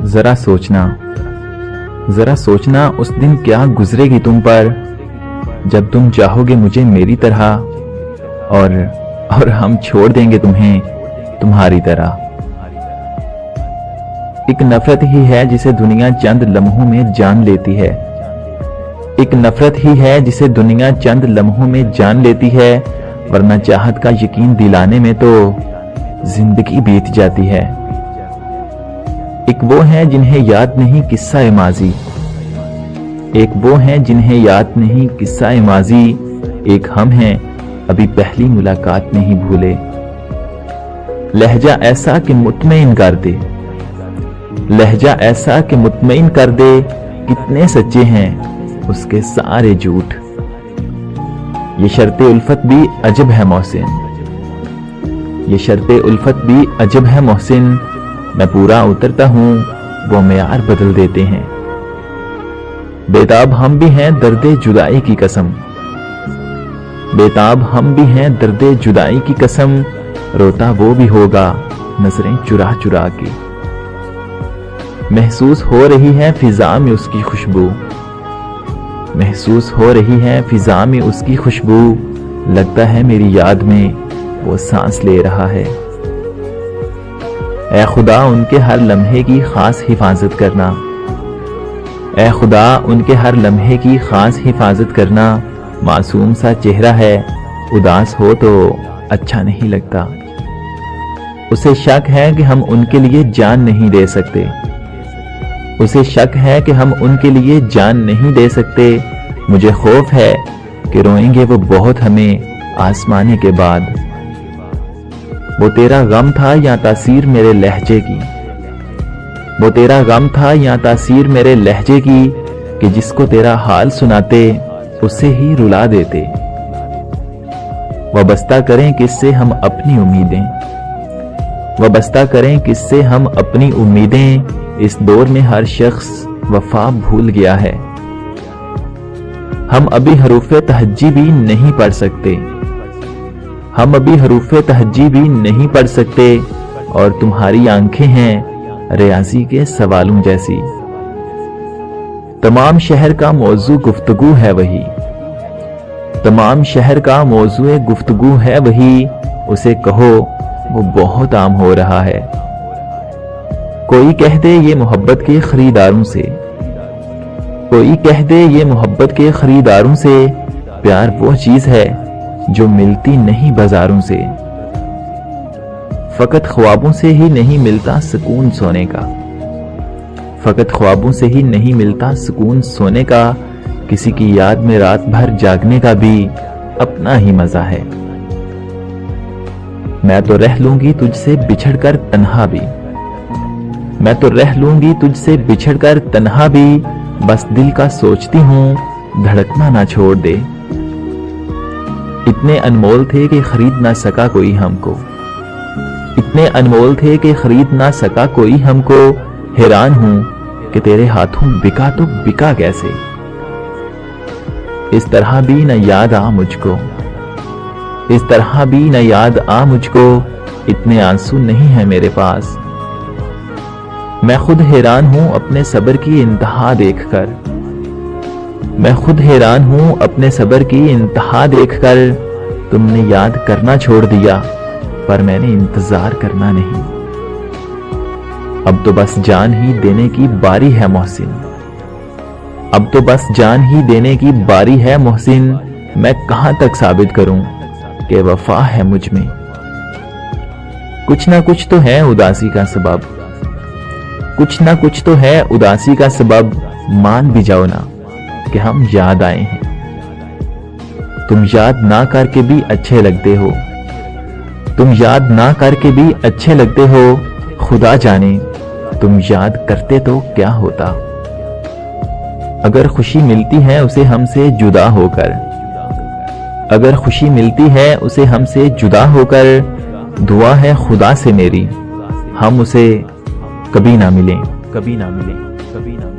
ذرا سوچنا اس دن کیا گزرے گی تم پر جب تم چاہو گے مجھے میری طرح اور ہم چھوڑ دیں گے تمہیں تمہاری طرح۔ ایک نفرت ہی ہے جسے دنیا چند لمحوں میں جان لیتی ہے، ایک نفرت ہی ہے جسے دنیا چند لمحوں میں جان لیتی ہے، ورنہ چاہت کا یقین دلانے میں تو زندگی بیت جاتی ہے۔ ایک وہ ہیں جنہیں یاد نہیں قصہ ماضی، ایک وہ ہیں جنہیں یاد نہیں قصہ ماضی، ایک ہم ہیں ابھی پہلی ملاقات نہیں بھولے۔ لہجہ ایسا کہ مطمئن کر دے، لہجہ ایسا کہ مطمئن کر دے، کتنے سچے ہیں اس کے سارے جھوٹ۔ یہ شرط الفت بھی عجب ہے محسن، یہ شرط الفت بھی عجب ہے محسن، میں پورا اترتا ہوں وہ معیار بدل دیتے ہیں۔ بےتاب ہم بھی ہیں درد جدائی کی قسم، بےتاب ہم بھی ہیں درد جدائی کی قسم، روتا وہ بھی ہوگا نظریں چرا چرا کے۔ محسوس ہو رہی ہے فضا میں اس کی خوشبو، محسوس ہو رہی ہے فضا میں اس کی خوشبو، لگتا ہے میری یاد میں وہ سانس لے رہا ہے۔ اے خدا ان کے ہر لمحے کی خاص حفاظت کرنا، اے خدا ان کے ہر لمحے کی خاص حفاظت کرنا، معصوم سا چہرہ ہے اداس ہو تو اچھا نہیں لگتا۔ اسے شک ہے کہ ہم ان کے لیے جان نہیں دے سکتے، اسے شک ہے کہ ہم ان کے لیے جان نہیں دے سکتے، مجھے خوف ہے کہ روئیں گے وہ بہت ہمیں آسمانے کے بعد۔ وہ تیرا غم تھا یا تاثیر میرے لہجے کی، وہ تیرا غم تھا یا تاثیر میرے لہجے کی، کہ جس کو تیرا حال سناتے اسے ہی رلا دیتے۔ وابستہ کریں کس سے ہم اپنی امیدیں، وابستہ کریں کس سے ہم اپنی امیدیں، اس دور میں ہر شخص وفا بھول گیا ہے۔ ہم ابھی حروف تہجی بھی نہیں پڑھ سکتے، ہم ابھی حروف تہجی بھی نہیں پڑھ سکتے، اور تمہاری آنکھیں ہیں ریاضی کے سوالوں جیسی۔ تمام شہر کا موضوع گفتگو ہے وہی، تمام شہر کا موضوع گفتگو ہے وہی، اسے کہو وہ بہت عام ہو رہا ہے۔ کوئی کہہ دے یہ محبت کے خریداروں سے، کوئی کہہ دے یہ محبت کے خریداروں سے، پیار وہ چیز ہے جو ملتی نہیں بازاروں سے۔ فقط خوابوں سے ہی نہیں ملتا سکون سونے کا، فقط خوابوں سے ہی نہیں ملتا سکون سونے کا، کسی کی یاد میں رات بھر جاگنے کا بھی اپنا ہی مزہ ہے۔ میں تو رہ لوں گی تجھ سے بچھڑ کر تنہا بھی، میں تو رہ لوں گی تجھ سے بچھڑ کر تنہا بھی، بس دل کا سوچتی ہوں دھڑکنا نہ چھوڑ دے۔ اتنے انمول تھے کہ خرید نہ سکا کوئی ہم کو، اتنے انمول تھے کہ خرید نہ سکا کوئی ہم کو، حیران ہوں کہ تیرے ہاتھوں بکا تو بکا کیسے۔ اس طرح بھی نہ یاد آ مجھ کو، اس طرح بھی نہ یاد آ مجھ کو، اتنے آنسو نہیں ہیں میرے پاس۔ میں خود حیران ہوں اپنے صبر کی انتہا دیکھ کر، میں خود حیران ہوں اپنے صبر کی انتہا دیکھ کر، تم نے یاد کرنا چھوڑ دیا پر میں نے انتظار کرنا نہیں۔ اب تو بس جان ہی دینے کی باری ہے محسن، اب تو بس جان ہی دینے کی باری ہے محسن، میں کہاں تک ثابت کروں کہ وفا ہے مجھ میں۔ کچھ نہ کچھ تو ہے اداسی کا سبب، کچھ نہ کچھ تو ہے اداسی کا سبب، مان بھی جاؤ نا کہ ہم یاد آئے ہیں۔ تم یاد نہ کر کے بھی اچھے لگتے ہو، تم یاد نہ کر کے بھی اچھے لگتے ہو، خدا جانے تم یاد کرتے تو کیا ہوتا۔ اگر خوشی ملتی ہے اسے ہم سے جدا ہو کر، اگر خوشی ملتی ہے اسے ہم سے جدا ہو کر، دعا ہے خدا سے میری ہم اسے کبھی نہ ملیں، کبھی نہ ملیں، کبھی نہ ملیں۔